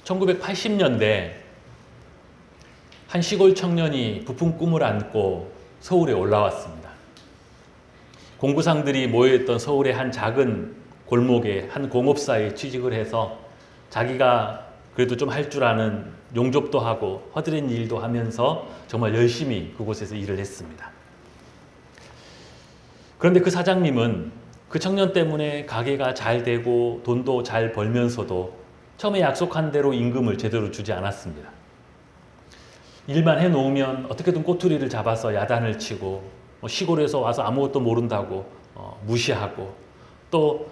1980년대 한 시골 청년이 부푼 꿈을 안고 서울에 올라왔습니다. 공구상들이 모여있던 서울의 한 작은 골목에 한 공업사에 취직을 해서 자기가 그래도 좀 할 줄 아는 용접도 하고 허드렛 일도 하면서 정말 열심히 그곳에서 일을 했습니다. 그런데 그 사장님은 그 청년 때문에 가게가 잘 되고 돈도 잘 벌면서도 처음에 약속한 대로 임금을 제대로 주지 않았습니다. 일만 해놓으면 어떻게든 꼬투리를 잡아서 야단을 치고 시골에서 와서 아무것도 모른다고 무시하고 또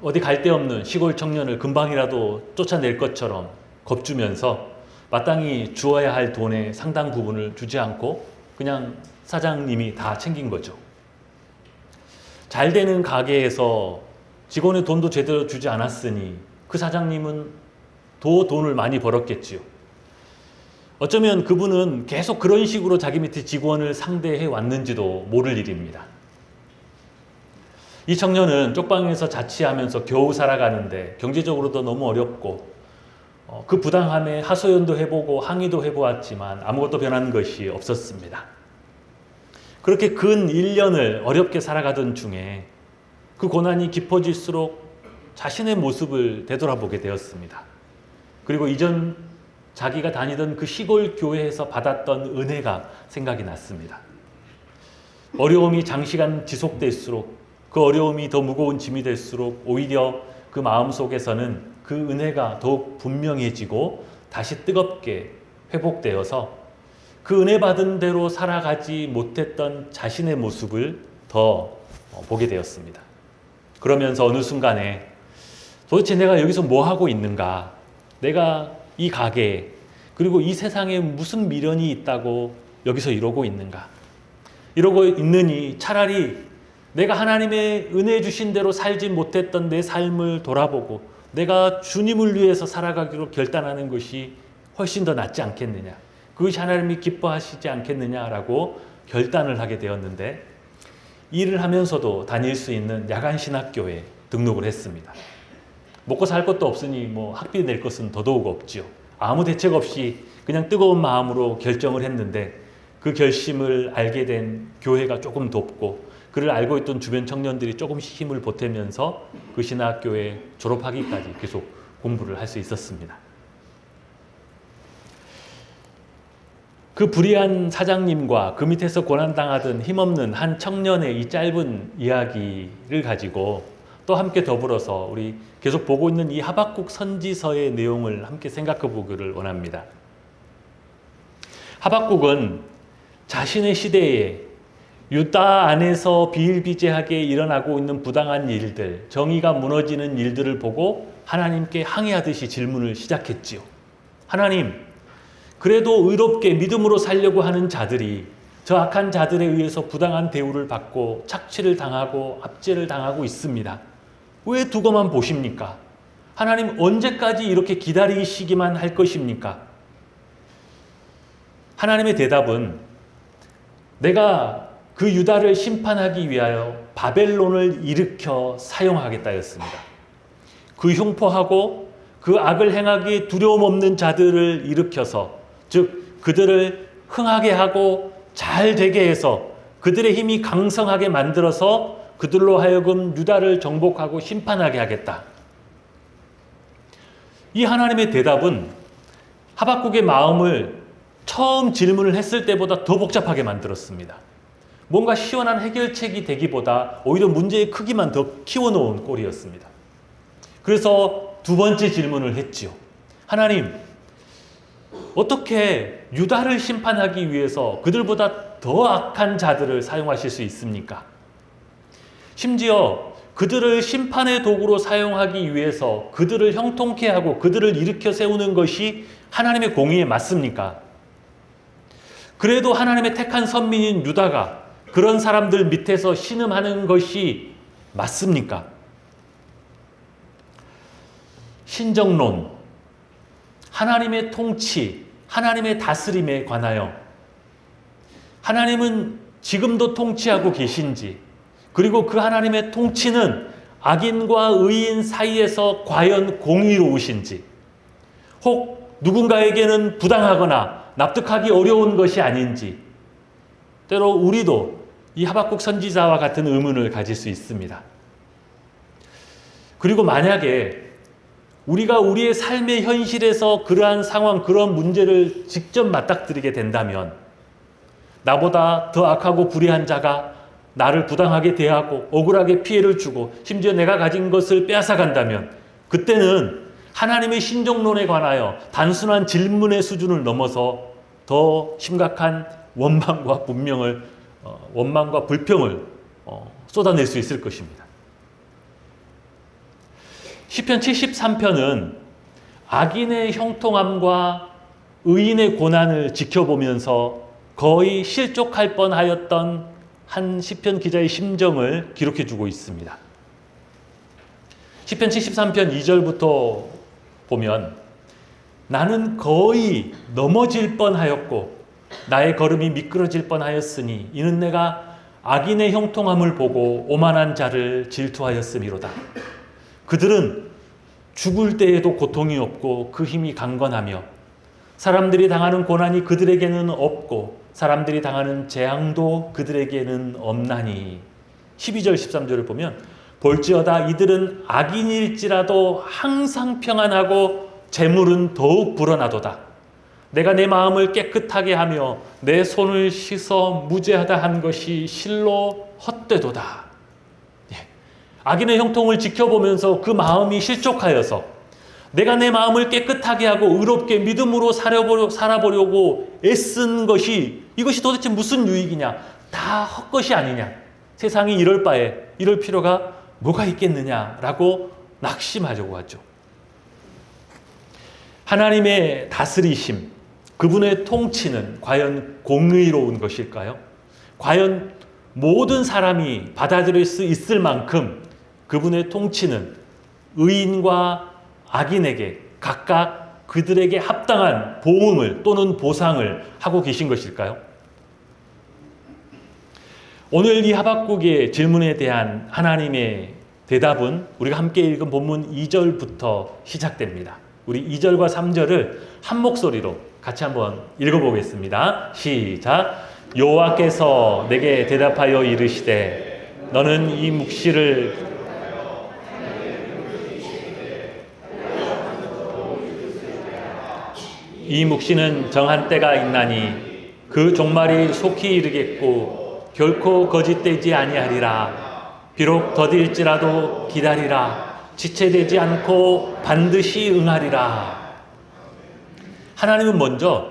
어디 갈 데 없는 시골 청년을 금방이라도 쫓아낼 것처럼 겁주면서 마땅히 주어야 할 돈의 상당 부분을 주지 않고 그냥 사장님이 다 챙긴 거죠. 잘 되는 가게에서 직원의 돈도 제대로 주지 않았으니 그 사장님은 더 돈을 많이 벌었겠지요. 어쩌면 그분은 계속 그런 식으로 자기 밑에 직원을 상대해 왔는지도 모를 일입니다. 이 청년은 쪽방에서 자취하면서 겨우 살아가는데 경제적으로도 너무 어렵고 그 부당함에 하소연도 해보고 항의도 해보았지만 아무것도 변한 것이 없었습니다. 그렇게 근 1년을 어렵게 살아가던 중에 그 고난이 깊어질수록 자신의 모습을 되돌아보게 되었습니다. 그리고 이전 자기가 다니던 그 시골 교회에서 받았던 은혜가 생각이 났습니다. 어려움이 장시간 지속될수록 그 어려움이 더 무거운 짐이 될수록 오히려 그 마음속에서는 그 은혜가 더욱 분명해지고 다시 뜨겁게 회복되어서 그 은혜 받은 대로 살아가지 못했던 자신의 모습을 더 보게 되었습니다. 그러면서 어느 순간에 도대체 내가 여기서 뭐 하고 있는가? 내가 이 가게에 그리고 이 세상에 무슨 미련이 있다고 여기서 이러고 있는가? 이러고 있느니 차라리 내가 하나님의 은혜 주신 대로 살지 못했던 내 삶을 돌아보고 내가 주님을 위해서 살아가기로 결단하는 것이 훨씬 더 낫지 않겠느냐? 그것이 하나님이 기뻐하시지 않겠느냐라고 결단을 하게 되었는데 일을 하면서도 다닐 수 있는 야간 신학교에 등록을 했습니다. 먹고 살 것도 없으니 학비 낼 것은 더더욱 없지요. 아무 대책 없이 그냥 뜨거운 마음으로 결정을 했는데 그 결심을 알게 된 교회가 조금 돕고 그를 알고 있던 주변 청년들이 조금씩 힘을 보태면서 그 신학교에 졸업하기까지 계속 공부를 할 수 있었습니다. 그 불의한 사장님과 그 밑에서 고난당하던 힘없는 한 청년의 이 짧은 이야기를 가지고 또 함께 더불어서 우리 계속 보고 있는 이 하박국 선지서의 내용을 함께 생각해 보기를 원합니다. 하박국은 자신의 시대에 유다 안에서 비일비재하게 일어나고 있는 부당한 일들, 정의가 무너지는 일들을 보고 하나님께 항의하듯이 질문을 시작했지요. 하나님, 그래도 의롭게 믿음으로 살려고 하는 자들이 저 악한 자들에 의해서 부당한 대우를 받고 착취를 당하고 압제를 당하고 있습니다. 왜 두고만 보십니까? 하나님 언제까지 이렇게 기다리시기만 할 것입니까? 하나님의 대답은 내가 그 유다를 심판하기 위하여 바벨론을 일으켜 사용하겠다였습니다. 그 흉포하고 그 악을 행하기 두려움 없는 자들을 일으켜서 즉 그들을 흥하게 하고 잘 되게 해서 그들의 힘이 강성하게 만들어서 그들로 하여금 유다를 정복하고 심판하게 하겠다. 이 하나님의 대답은 하박국의 마음을 처음 질문을 했을 때보다 더 복잡하게 만들었습니다. 뭔가 시원한 해결책이 되기보다 오히려 문제의 크기만 더 키워놓은 꼴이었습니다. 그래서 두 번째 질문을 했지요. 하나님, 어떻게 유다를 심판하기 위해서 그들보다 더 악한 자들을 사용하실 수 있습니까? 심지어 그들을 심판의 도구로 사용하기 위해서 그들을 형통케 하고 그들을 일으켜 세우는 것이 하나님의 공의에 맞습니까? 그래도 하나님의 택한 선민인 유다가 그런 사람들 밑에서 신음하는 것이 맞습니까? 신정론, 하나님의 통치, 하나님의 다스림에 관하여 하나님은 지금도 통치하고 계신지, 그리고 그 하나님의 통치는 악인과 의인 사이에서 과연 공의로우신지, 혹 누군가에게는 부당하거나 납득하기 어려운 것이 아닌지 때로 우리도 이 하박국 선지자와 같은 의문을 가질 수 있습니다. 그리고 만약에 우리가 우리의 삶의 현실에서 그러한 상황, 그런 문제를 직접 맞닥뜨리게 된다면 나보다 더 악하고 불의한 자가 나를 부당하게 대하고 억울하게 피해를 주고 심지어 내가 가진 것을 빼앗아간다면 그때는 하나님의 신정론에 관하여 단순한 질문의 수준을 넘어서 더 심각한 원망과 불평을 쏟아낼 수 있을 것입니다. 시편 73편은 악인의 형통함과 의인의 고난을 지켜보면서 거의 실족할 뻔하였던 한 시편 기자의 심정을 기록해주고 있습니다. 시편 73편 2절부터 보면 나는 거의 넘어질 뻔하였고 나의 걸음이 미끄러질 뻔하였으니 이는 내가 악인의 형통함을 보고 오만한 자를 질투하였음이로다. 그들은 죽을 때에도 고통이 없고 그 힘이 강건하며 사람들이 당하는 고난이 그들에게는 없고 사람들이 당하는 재앙도 그들에게는 없나니. 12절 13절을 보면 볼지어다 이들은 악인일지라도 항상 평안하고 재물은 더욱 불어나도다. 내가 내 마음을 깨끗하게 하며 내 손을 씻어 무죄하다 한 것이 실로 헛되도다. 악인의 형통을 지켜보면서 그 마음이 실족하여서 내가 내 마음을 깨끗하게 하고 의롭게 믿음으로 살아보려고 애쓴 것이 이것이 도대체 무슨 유익이냐? 다 헛것이 아니냐? 세상이 이럴 필요가 뭐가 있겠느냐라고 낙심하려고 하죠. 하나님의 다스리심, 그분의 통치는 과연 공의로운 것일까요? 과연 모든 사람이 받아들일 수 있을 만큼 그분의 통치는 의인과 악인에게 각각 그들에게 합당한 보응을 또는 보상을 하고 계신 것일까요? 오늘 이 하박국의 질문에 대한 하나님의 대답은 우리가 함께 읽은 본문 2절부터 시작됩니다. 우리 2절과 3절을 한 목소리로 같이 한번 읽어보겠습니다. 시작. 여호와께서 내게 대답하여 이르시되 너는 이 묵시를 이 묵시는 정한 때가 있나니 그 종말이 속히 이르겠고 결코 거짓되지 아니하리라. 비록 더딜지라도 기다리라. 지체되지 않고 반드시 응하리라. 하나님은 먼저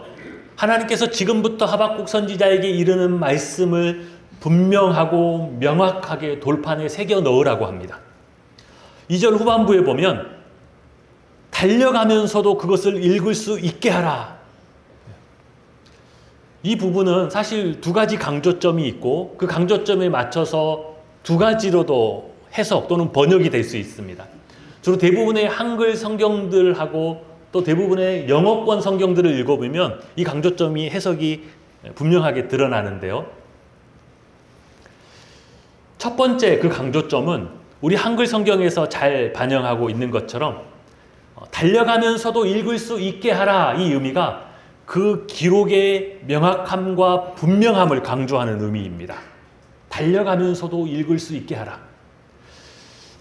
하나님께서 지금부터 하박국 선지자에게 이르는 말씀을 분명하고 명확하게 돌판에 새겨 넣으라고 합니다. 2절 후반부에 보면 달려가면서도 그것을 읽을 수 있게 하라. 이 부분은 사실 두 가지 강조점이 있고 그 강조점에 맞춰서 두 가지로도 해석 또는 번역이 될 수 있습니다. 주로 대부분의 한글 성경들하고 또 대부분의 영어권 성경들을 읽어보면 이 강조점이 해석이 분명하게 드러나는데요. 첫 번째 그 강조점은 우리 한글 성경에서 잘 반영하고 있는 것처럼 달려가면서도 읽을 수 있게 하라, 이 의미가 그 기록의 명확함과 분명함을 강조하는 의미입니다. 달려가면서도 읽을 수 있게 하라.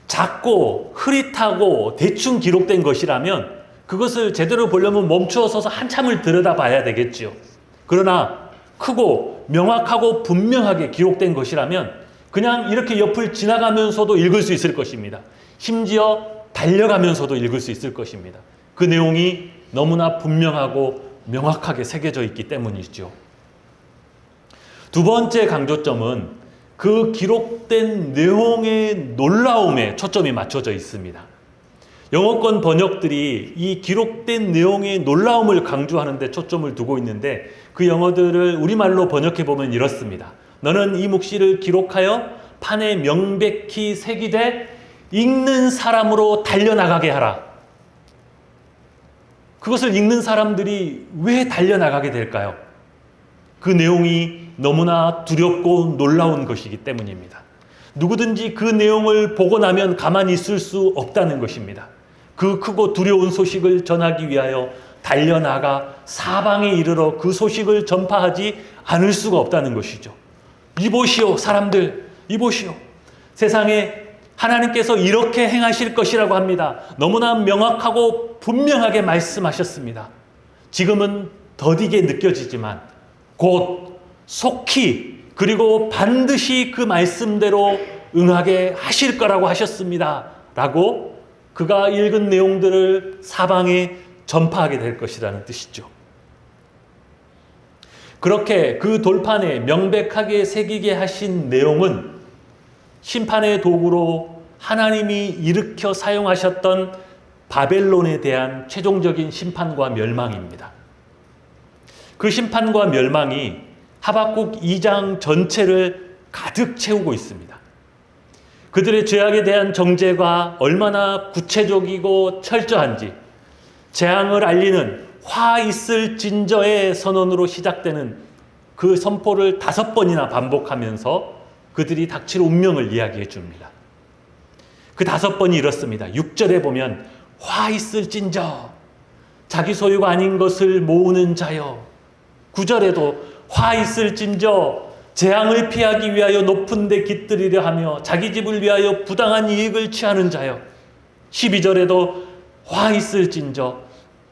작고 흐릿하고 대충 기록된 것이라면 그것을 제대로 보려면 멈추어 서서 한참을 들여다봐야 되겠지요. 그러나 크고 명확하고 분명하게 기록된 것이라면 그냥 이렇게 옆을 지나가면서도 읽을 수 있을 것입니다. 심지어 달려가면서도 읽을 수 있을 것입니다. 그 내용이 너무나 분명하고 명확하게 새겨져 있기 때문이죠. 두 번째 강조점은 그 기록된 내용의 놀라움에 초점이 맞춰져 있습니다. 영어권 번역들이 이 기록된 내용의 놀라움을 강조하는 데 초점을 두고 있는데 그 영어들을 우리말로 번역해 보면 이렇습니다. 너는 이 묵시를 기록하여 판에 명백히 새기되 읽는 사람으로 달려나가게 하라. 그것을 읽는 사람들이 왜 달려나가게 될까요? 그 내용이 너무나 두렵고 놀라운 것이기 때문입니다. 누구든지 그 내용을 보고 나면 가만히 있을 수 없다는 것입니다. 그 크고 두려운 소식을 전하기 위하여 달려나가 사방에 이르러 그 소식을 전파하지 않을 수가 없다는 것이죠. 이보시오, 사람들, 이보시오. 세상에 하나님께서 이렇게 행하실 것이라고 합니다. 너무나 명확하고 분명하게 말씀하셨습니다. 지금은 더디게 느껴지지만 곧 속히 그리고 반드시 그 말씀대로 응하게 하실 거라고 하셨습니다. 라고 그가 읽은 내용들을 사방에 전파하게 될 것이라는 뜻이죠. 그렇게 그 돌판에 명백하게 새기게 하신 내용은 심판의 도구로 하나님이 일으켜 사용하셨던 바벨론에 대한 최종적인 심판과 멸망입니다. 그 심판과 멸망이 하박국 2장 전체를 가득 채우고 있습니다. 그들의 죄악에 대한 정죄가 얼마나 구체적이고 철저한지 재앙을 알리는 화 있을 진저의 선언으로 시작되는 그 선포를 5번이나 반복하면서 그들이 닥칠 운명을 이야기해 줍니다. 그 5번이 이렇습니다. 6절에 보면 화 있을 진저, 자기 소유가 아닌 것을 모으는 자여. 9절에도 화 있을 진저, 재앙을 피하기 위하여 높은 데 깃들이려 하며 자기 집을 위하여 부당한 이익을 취하는 자여. 12절에도 화 있을 진저,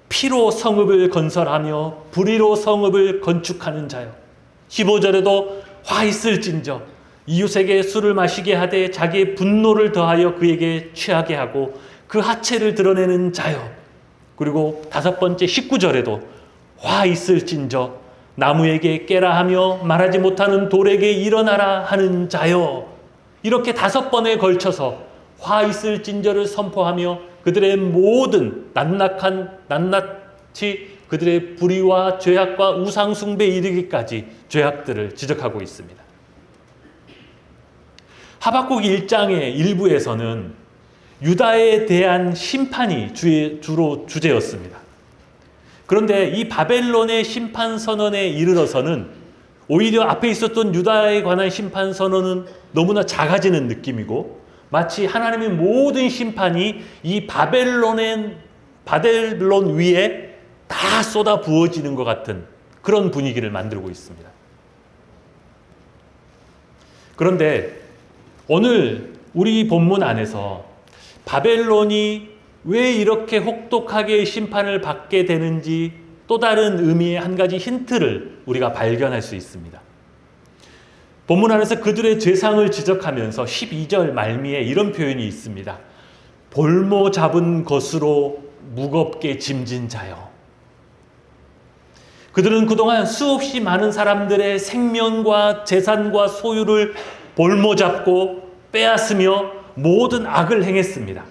피로 성읍을 건설하며 불의로 성읍을 건축하는 자여. 15절에도 화 있을 진저, 이웃에게 술을 마시게 하되 자기의 분노를 더하여 그에게 취하게 하고 그 하체를 드러내는 자여. 그리고 5번째 19절에도 화 있을 진저, 나무에게 깨라 하며 말하지 못하는 돌에게 일어나라 하는 자여. 이렇게 5번에 걸쳐서 화 있을 진저를 선포하며 그들의 모든 낱낱이 그들의 불의와 죄악과 우상 숭배에 이르기까지 죄악들을 지적하고 있습니다. 하박국 1장의 일부에서는 유다에 대한 심판이 주로 주제였습니다. 그런데 이 바벨론의 심판 선언에 이르러서는 오히려 앞에 있었던 유다에 관한 심판 선언은 너무나 작아지는 느낌이고 마치 하나님의 모든 심판이 이 바벨론 위에 다 쏟아 부어지는 것 같은 그런 분위기를 만들고 있습니다. 그런데 오늘 우리 본문 안에서 바벨론이 왜 이렇게 혹독하게 심판을 받게 되는지 또 다른 의미의 한 가지 힌트를 우리가 발견할 수 있습니다. 본문 안에서 그들의 죄상을 지적하면서 12절 말미에 이런 표현이 있습니다. 볼모 잡은 것으로 무겁게 짐진 자여. 그들은 그동안 수없이 많은 사람들의 생명과 재산과 소유를 볼모 잡고 빼앗으며 모든 악을 행했습니다.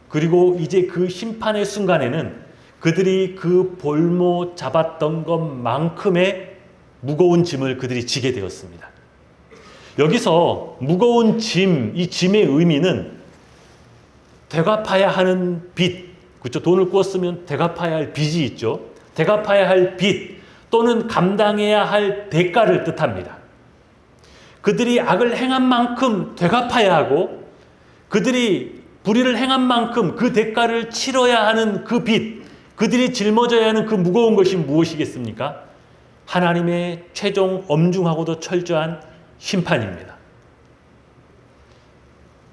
그리고 이제 그 심판의 순간에는 그들이 그 볼모 잡았던 것만큼의 무거운 짐을 그들이 지게 되었습니다. 여기서 무거운 짐, 이 짐의 의미는 되갚아야 하는 빚, 그렇죠? 돈을 꾸었으면 되갚아야 할 빚이 있죠. 되갚아야 할 빚 또는 감당해야 할 대가를 뜻합니다. 그들이 악을 행한 만큼 되갚아야 하고 그들이 불의를 행한 만큼 그 대가를 치러야 하는 그 빚, 그들이 짊어져야 하는 그 무거운 것이 무엇이겠습니까? 하나님의 최종 엄중하고도 철저한 심판입니다.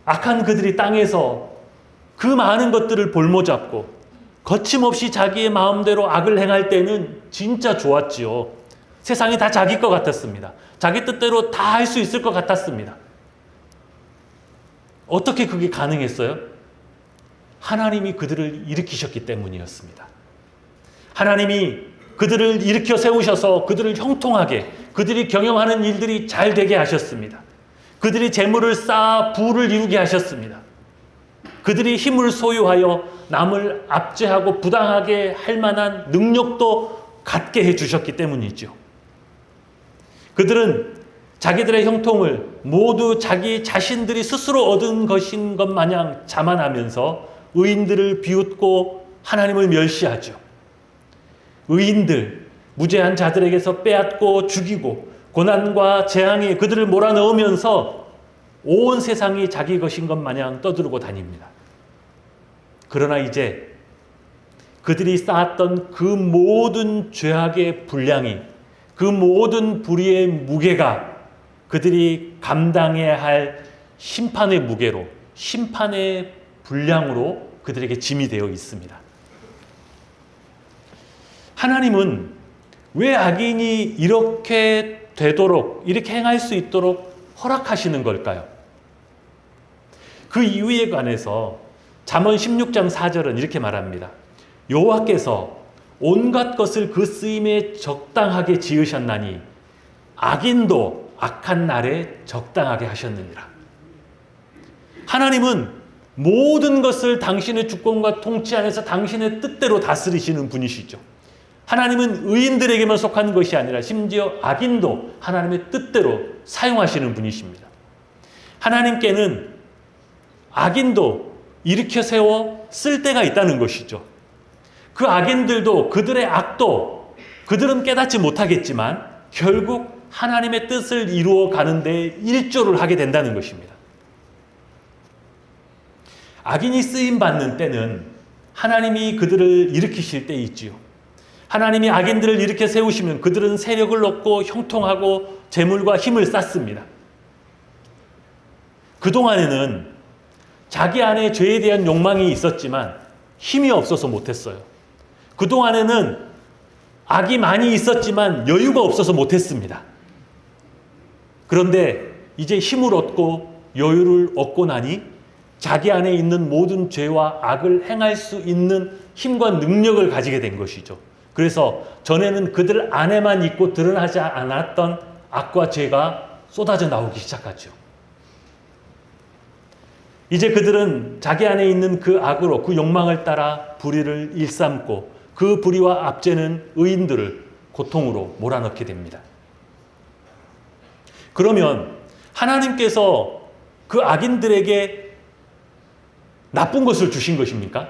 악한 그들이 땅에서 그 많은 것들을 볼모잡고 거침없이 자기의 마음대로 악을 행할 때는 진짜 좋았지요. 세상이 다 자기 것 같았습니다. 자기 뜻대로 다 할 수 있을 것 같았습니다. 어떻게 그게 가능했어요? 하나님이 그들을 일으키셨기 때문이었습니다. 하나님이 그들을 일으켜 세우셔서 그들을 형통하게, 그들이 경영하는 일들이 잘 되게 하셨습니다. 그들이 재물을 쌓아 부를 이루게 하셨습니다. 그들이 힘을 소유하여 남을 압제하고 부당하게 할 만한 능력도 갖게 해주셨기 때문이죠. 그들은 자기들의 형통을 모두 자기 자신들이 스스로 얻은 것인 것 마냥 자만하면서 의인들을 비웃고 하나님을 멸시하죠. 의인들, 무죄한 자들에게서 빼앗고 죽이고 고난과 재앙이 그들을 몰아넣으면서 온 세상이 자기 것인 것 마냥 떠들고 다닙니다. 그러나 이제 그들이 쌓았던 그 모든 죄악의 분량이, 그 모든 불의의 무게가 그들이 감당해야 할 심판의 무게로, 심판의 분량으로 그들에게 짐이 되어 있습니다. 하나님은 왜 악인이 이렇게 되도록, 이렇게 행할 수 있도록 허락하시는 걸까요? 그 이유에 관해서 잠언 16장 4절은 이렇게 말합니다. 여호와께서 온갖 것을 그 쓰임에 적당하게 지으셨나니 악인도 악한 날에 적당하게 하셨느니라. 하나님은 모든 것을 당신의 주권과 통치 안에서 당신의 뜻대로 다스리시는 분이시죠. 하나님은 의인들에게만 속한 것이 아니라 심지어 악인도 하나님의 뜻대로 사용하시는 분이십니다. 하나님께는 악인도 일으켜 세워 쓸 때가 있다는 것이죠. 그 악인들도 그들의 악도 그들은 깨닫지 못하겠지만 결국 하나님의 뜻을 이루어 가는데 일조를 하게 된다는 것입니다. 악인이 쓰임받는 때는 하나님이 그들을 일으키실 때 있지요. 하나님이 악인들을 일으켜 세우시면 그들은 세력을 얻고 형통하고 재물과 힘을 쌓습니다. 그동안에는 자기 안에 죄에 대한 욕망이 있었지만 힘이 없어서 못했어요. 그동안에는 악이 많이 있었지만 여유가 없어서 못했습니다. 그런데 이제 힘을 얻고 여유를 얻고 나니 자기 안에 있는 모든 죄와 악을 행할 수 있는 힘과 능력을 가지게 된 것이죠. 그래서 전에는 그들 안에만 있고 드러나지 않았던 악과 죄가 쏟아져 나오기 시작하죠. 이제 그들은 자기 안에 있는 그 악으로 그 욕망을 따라 불의를 일삼고 그 불의와 압제는 의인들을 고통으로 몰아넣게 됩니다. 그러면 하나님께서 그 악인들에게 나쁜 것을 주신 것입니까?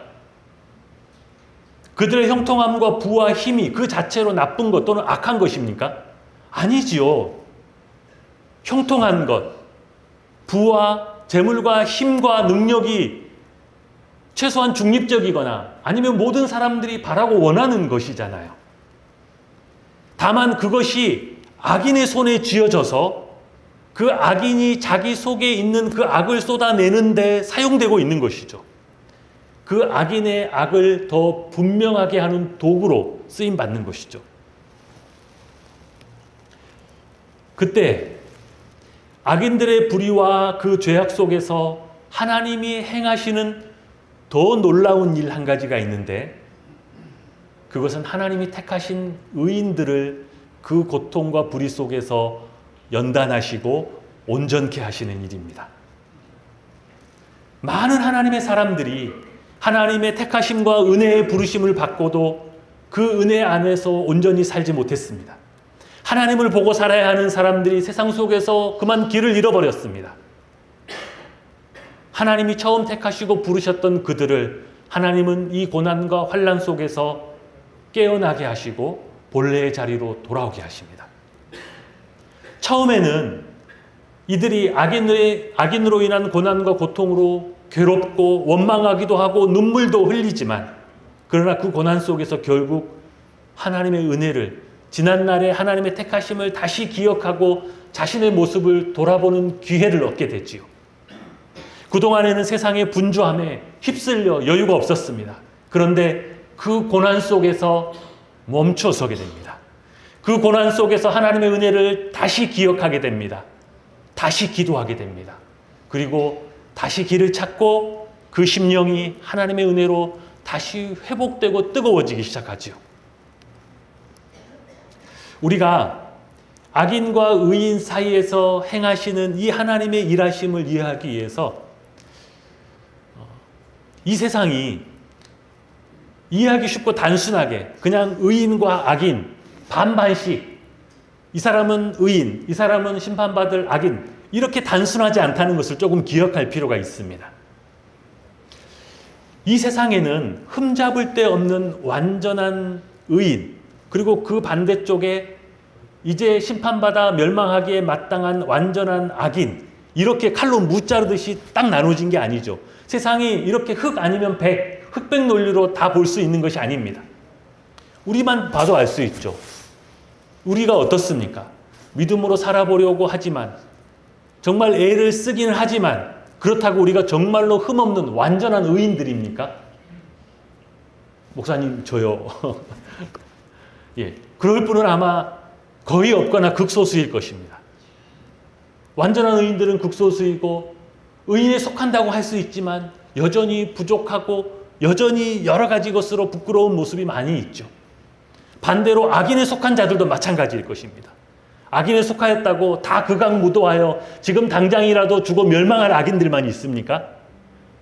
그들의 형통함과 부와 힘이 그 자체로 나쁜 것 또는 악한 것입니까? 아니지요. 형통한 것, 부와 재물과 힘과 능력이 최소한 중립적이거나 아니면 모든 사람들이 바라고 원하는 것이잖아요. 다만 그것이 악인의 손에 쥐어져서 그 악인이 자기 속에 있는 그 악을 쏟아내는 데 사용되고 있는 것이죠. 그 악인의 악을 더 분명하게 하는 도구로 쓰임받는 것이죠. 그때 악인들의 불의와 그 죄악 속에서 하나님이 행하시는 더 놀라운 일 한 가지가 있는데 그것은 하나님이 택하신 의인들을 그 고통과 불의 속에서 연단하시고 온전케 하시는 일입니다. 많은 하나님의 사람들이 하나님의 택하심과 은혜의 부르심을 받고도 그 은혜 안에서 온전히 살지 못했습니다. 하나님을 보고 살아야 하는 사람들이 세상 속에서 그만 길을 잃어버렸습니다. 하나님이 처음 택하시고 부르셨던 그들을 하나님은 이 고난과 환난 속에서 깨어나게 하시고 본래의 자리로 돌아오게 하십니다. 처음에는 이들이 악인으로 인한 고난과 고통으로 괴롭고 원망하기도 하고 눈물도 흘리지만 그러나 그 고난 속에서 결국 하나님의 은혜를 지난날의 하나님의 택하심을 다시 기억하고 자신의 모습을 돌아보는 기회를 얻게 됐지요. 그동안에는 세상의 분주함에 휩쓸려 여유가 없었습니다. 그런데 그 고난 속에서 멈춰서게 됩니다. 그 고난 속에서 하나님의 은혜를 다시 기억하게 됩니다. 다시 기도하게 됩니다. 그리고 다시 길을 찾고 그 심령이 하나님의 은혜로 다시 회복되고 뜨거워지기 시작하지요. 우리가 악인과 의인 사이에서 행하시는 이 하나님의 일하심을 이해하기 위해서 이 세상이 이해하기 쉽고 단순하게 그냥 의인과 악인 반반씩 이 사람은 의인, 이 사람은 심판받을 악인 이렇게 단순하지 않다는 것을 조금 기억할 필요가 있습니다. 이 세상에는 흠잡을 데 없는 완전한 의인 그리고 그 반대쪽에 이제 심판받아 멸망하기에 마땅한 완전한 악인 이렇게 칼로 무자르듯이 딱 나눠진 게 아니죠. 세상이 이렇게 흑 아니면 백, 흑백 논리로 다 볼 수 있는 것이 아닙니다. 우리만 봐도 알 수 있죠. 우리가 어떻습니까? 믿음으로 살아보려고 하지만, 정말 애를 쓰기는 하지만, 그렇다고 우리가 정말로 흠없는 완전한 의인들입니까? 목사님, 저요. 예, 그럴 분은 아마 거의 없거나 극소수일 것입니다. 완전한 의인들은 극소수이고, 의인에 속한다고 할 수 있지만 여전히 부족하고 여전히 여러 가지 것으로 부끄러운 모습이 많이 있죠. 반대로 악인에 속한 자들도 마찬가지일 것입니다. 악인에 속하였다고 다 극악무도하여 지금 당장이라도 죽어 멸망할 악인들만 있습니까?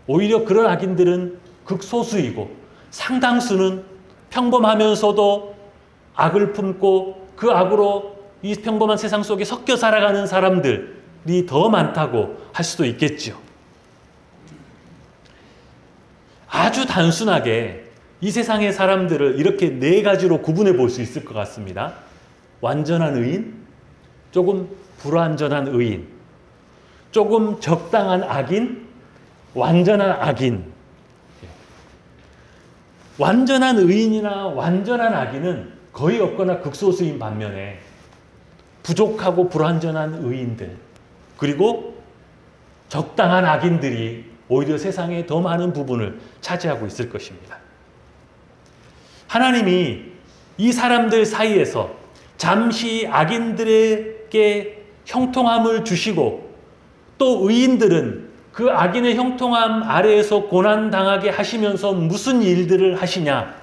오히려 그런 악인들은 극소수이고, 상당수는 평범하면서도 악을 품고 그 악으로 이 평범한 세상 속에 섞여 살아가는 사람들이 더 많다고 할 수도 있겠죠. 아주 단순하게 이 세상의 사람들을 이렇게 네 가지로 구분해 볼 수 있을 것 같습니다. 완전한 의인, 조금 불완전한 의인, 조금 적당한 악인, 완전한 악인. 완전한 의인이나 완전한 악인은 거의 없거나 극소수인 반면에 부족하고 불완전한 의인들, 그리고 적당한 악인들이 오히려 세상의 더 많은 부분을 차지하고 있을 것입니다. 하나님이 이 사람들 사이에서 잠시 악인들에게 형통함을 주시고, 또 의인들은 그 악인의 형통함 아래에서 고난당하게 하시면서 무슨 일들을 하시냐?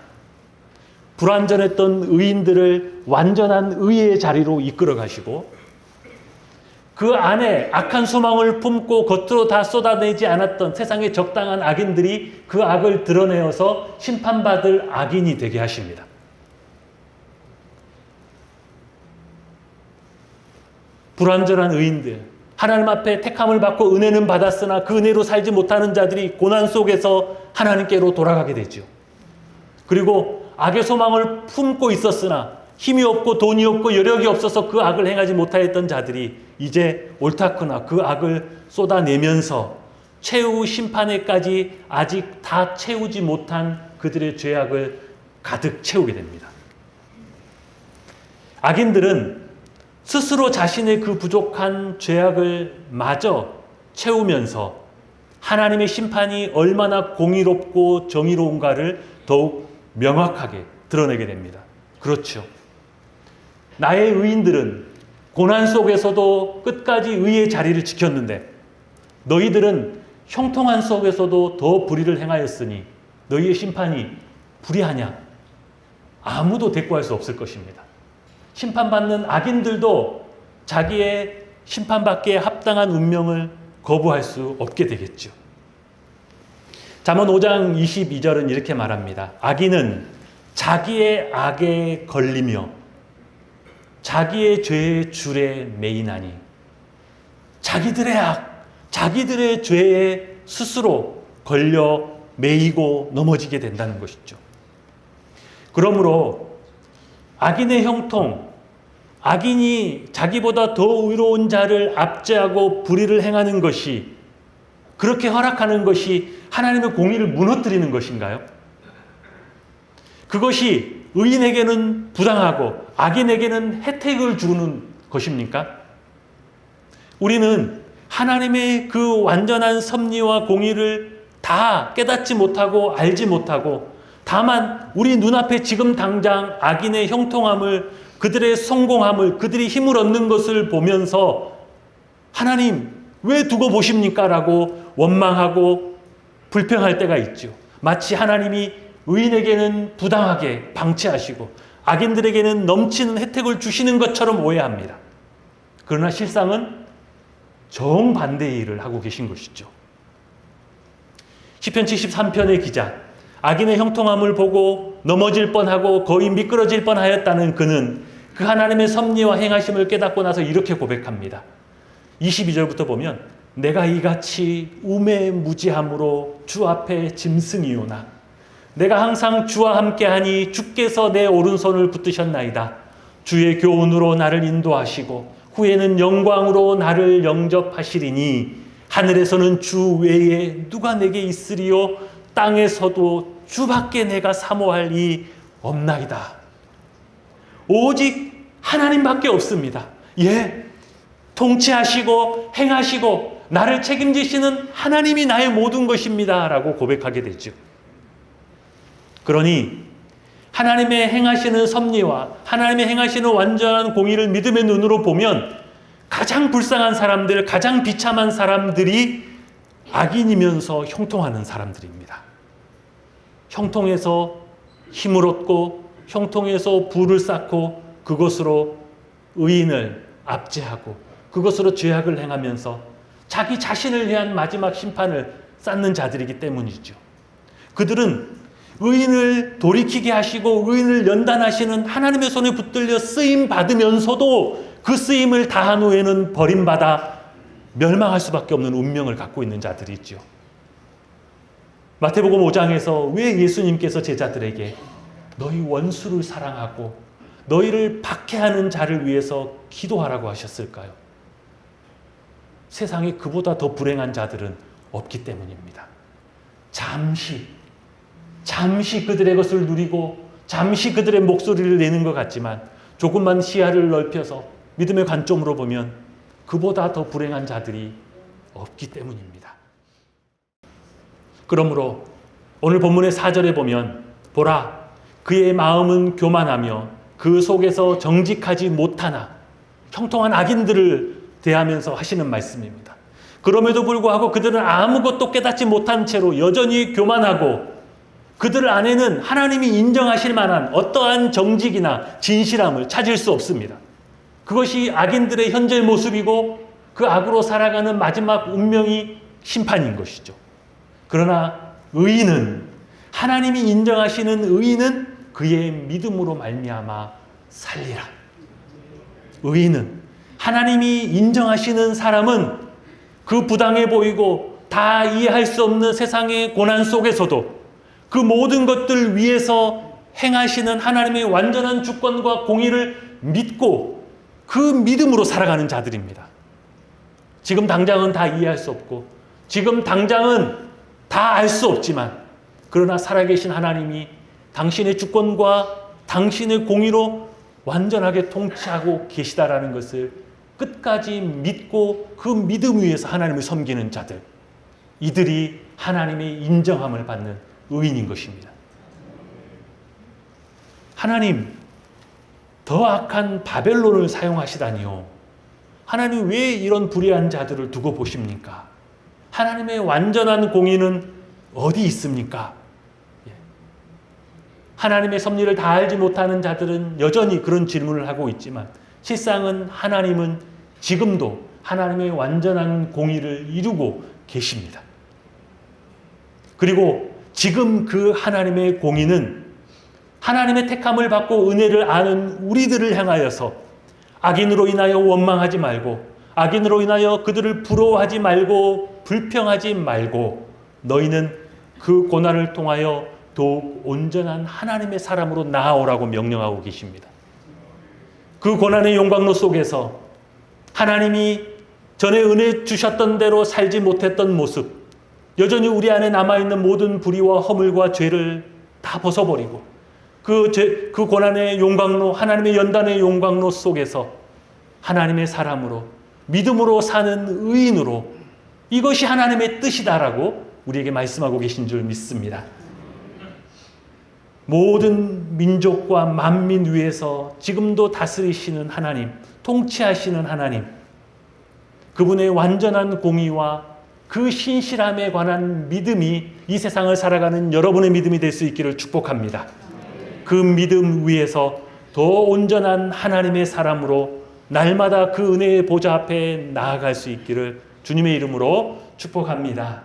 불완전했던 의인들을 완전한 의의 자리로 이끌어 가시고, 그 안에 악한 소망을 품고 겉으로 다 쏟아내지 않았던 세상의 적당한 악인들이 그 악을 드러내어서 심판받을 악인이 되게 하십니다. 불완전한 의인들, 하나님 앞에 택함을 받고 은혜는 받았으나 그 은혜로 살지 못하는 자들이 고난 속에서 하나님께로 돌아가게 되죠. 그리고 악의 소망을 품고 있었으나 힘이 없고 돈이 없고 여력이 없어서 그 악을 행하지 못하였던 자들이 이제 옳다거나 그 악을 쏟아내면서 최후 심판에까지 아직 다 채우지 못한 그들의 죄악을 가득 채우게 됩니다. 악인들은 스스로 자신의 그 부족한 죄악을 마저 채우면서 하나님의 심판이 얼마나 공의롭고 정의로운가를 더욱 명확하게 드러내게 됩니다. 그렇죠. 나의 의인들은 고난 속에서도 끝까지 의의 자리를 지켰는데 너희들은 형통한 속에서도 더 불의를 행하였으니 너희의 심판이 불의하냐? 아무도 대꾸할 수 없을 것입니다. 심판받는 악인들도 자기의 심판받기에 합당한 운명을 거부할 수 없게 되겠죠. 잠언 5장 22절은 이렇게 말합니다. 악인은 자기의 악에 걸리며 자기의 죄의 줄에 매이나니, 자기들의 악, 자기들의 죄에 스스로 걸려 매이고 넘어지게 된다는 것이죠. 그러므로 악인의 형통, 악인이 자기보다 더 의로운 자를 압제하고 불의를 행하는 것이, 그렇게 허락하는 것이 하나님의 공의를 무너뜨리는 것인가요? 그것이 의인에게는 부당하고 악인에게는 혜택을 주는 것입니까? 우리는 하나님의 그 완전한 섭리와 공의를 다 깨닫지 못하고 알지 못하고, 다만 우리 눈앞에 지금 당장 악인의 형통함을, 그들의 성공함을, 그들이 힘을 얻는 것을 보면서 하나님 왜 두고 보십니까? 라고 원망하고 불평할 때가 있죠. 마치 하나님이 의인에게는 부당하게 방치하시고 악인들에게는 넘치는 혜택을 주시는 것처럼 오해합니다. 그러나 실상은 정반대의 일을 하고 계신 것이죠. 시편 73편의 기자, 악인의 형통함을 보고 넘어질 뻔하고 거의 미끄러질 뻔하였다는 그는 그 하나님의 섭리와 행하심을 깨닫고 나서 이렇게 고백합니다. 22절부터 보면 내가 이같이 우매무지함으로 주 앞에 짐승이오나 내가 항상 주와 함께하니 주께서 내 오른손을 붙드셨나이다. 주의 교훈으로 나를 인도하시고 후에는 영광으로 나를 영접하시리니 하늘에서는 주 외에 누가 내게 있으리요? 땅에서도 주밖에 내가 사모할 이 없나이다. 오직 하나님밖에 없습니다. 예, 통치하시고 행하시고 나를 책임지시는 하나님이 나의 모든 것입니다 라고 고백하게 되죠. 그러니 하나님의 행하시는 섭리와 하나님의 행하시는 완전한 공의를 믿음의 눈으로 보면 가장 불쌍한 사람들, 가장 비참한 사람들이 악인이면서 형통하는 사람들입니다. 형통해서 힘을 얻고 형통해서 부를 쌓고 그것으로 의인을 압제하고 그것으로 죄악을 행하면서 자기 자신을 위한 마지막 심판을 쌓는 자들이기 때문이죠. 그들은 의인을 돌이키게 하시고 의인을 연단하시는 하나님의 손에 붙들려 쓰임 받으면서도 그 쓰임을 다한 후에는 버림받아 멸망할 수밖에 없는 운명을 갖고 있는 자들이죠. 마태복음 5장에서 왜 예수님께서 제자들에게 너희 원수를 사랑하고 너희를 박해하는 자를 위해서 기도하라고 하셨을까요? 세상에 그보다 더 불행한 자들은 없기 때문입니다. 잠시 그들의 것을 누리고 잠시 그들의 목소리를 내는 것 같지만 조금만 시야를 넓혀서 믿음의 관점으로 보면 그보다 더 불행한 자들이 없기 때문입니다. 그러므로 오늘 본문의 4절에 보면 보라 그의 마음은 교만하며 그 속에서 정직하지 못하나 형통한 악인들을 대하면서 하시는 말씀입니다. 그럼에도 불구하고 그들은 아무것도 깨닫지 못한 채로 여전히 교만하고 그들 안에는 하나님이 인정하실 만한 어떠한 정직이나 진실함을 찾을 수 없습니다. 그것이 악인들의 현재 모습이고 그 악으로 살아가는 마지막 운명이 심판인 것이죠. 그러나 의인은 하나님이 인정하시는 의인은 그의 믿음으로 말미암아 살리라. 의인은 하나님이 인정하시는 사람은 그 부당해 보이고 다 이해할 수 없는 세상의 고난 속에서도 그 모든 것들 위에서 행하시는 하나님의 완전한 주권과 공의를 믿고 그 믿음으로 살아가는 자들입니다. 지금 당장은 다 이해할 수 없고 지금 당장은 다 알 수 없지만 그러나 살아계신 하나님이 당신의 주권과 당신의 공의로 완전하게 통치하고 계시다라는 것을 끝까지 믿고 그 믿음 위에서 하나님을 섬기는 자들, 이들이 하나님의 인정함을 받는 의인인 것입니다. 하나님, 더 악한 바벨론을 사용하시다니요. 하나님 왜 이런 불의한 자들을 두고 보십니까? 하나님의 완전한 공의는 어디 있습니까? 하나님의 섭리를 다 알지 못하는 자들은 여전히 그런 질문을 하고 있지만 실상은 하나님은 지금도 하나님의 완전한 공의를 이루고 계십니다. 그리고 지금 그 하나님의 공의는 하나님의 택함을 받고 은혜를 아는 우리들을 향하여서 악인으로 인하여 원망하지 말고 악인으로 인하여 그들을 부러워하지 말고 불평하지 말고 너희는 그 고난을 통하여 더욱 온전한 하나님의 사람으로 나아오라고 명령하고 계십니다. 그 고난의 용광로 속에서 하나님이 전에 은혜 주셨던 대로 살지 못했던 모습, 여전히 우리 안에 남아있는 모든 불의와 허물과 죄를 다 벗어버리고 그 고난의 용광로, 하나님의 연단의 용광로 속에서 하나님의 사람으로 믿음으로 사는 의인으로 이것이 하나님의 뜻이다라고 우리에게 말씀하고 계신 줄 믿습니다. 모든 민족과 만민 위에서 지금도 다스리시는 하나님, 통치하시는 하나님, 그분의 완전한 공의와 그 신실함에 관한 믿음이 이 세상을 살아가는 여러분의 믿음이 될 수 있기를 축복합니다. 그 믿음 위에서 더 온전한 하나님의 사람으로 날마다 그 은혜의 보좌 앞에 나아갈 수 있기를 주님의 이름으로 축복합니다.